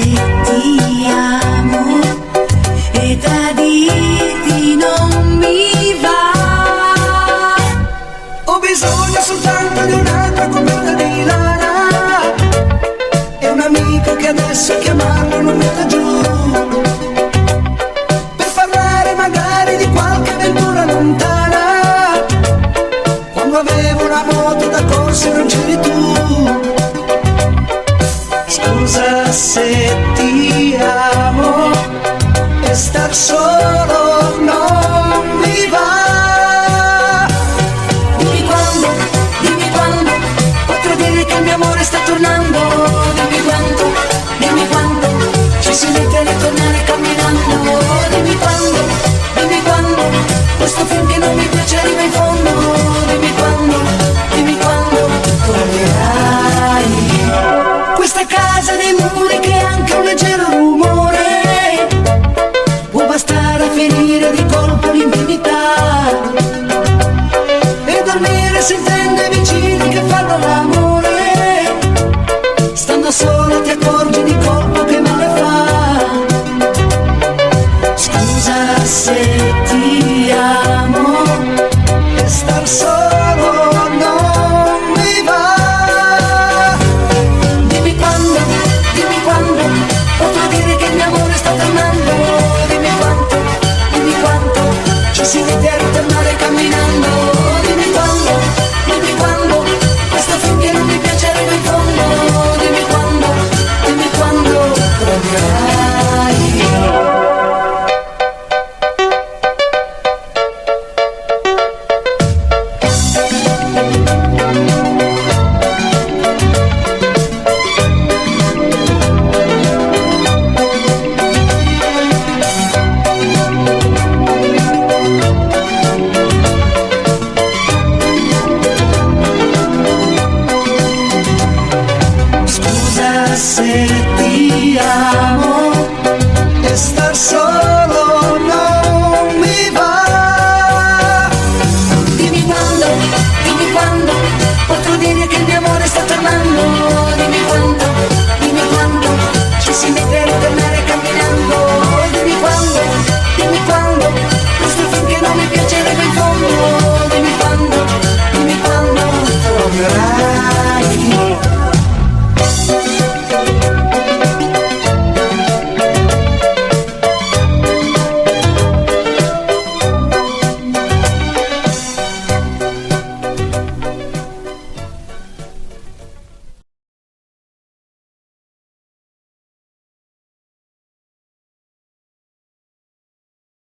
ti amo e da dirti non mi va. Ho bisogno soltanto di un'altra coperta di lana e un amico che adesso chiamarlo non metta giù, per parlare magari di qualche avventura lontana, quando avevo una moto da corsa e non c'eri tu. Scusa se ti amo e star solo non mi va. Dimmi quando potrò dire che il mio amore sta tornando. Dimmi quando ci si mette a ritornare camminando. Dimmi quando questo film che non mi piace arriva in fondo. Dimmi quando tornerai. Questa casa dei muri che anche un leggero rumore può bastare a finire di colpo l'infinità, e dormire sentendo i vicini che fanno l'amore, stando solo ti accorgi di colpo che male fa. Scusa se ti amo e star solo non mi va. Dimmi quando potrò dire che il mio amore sta tornando.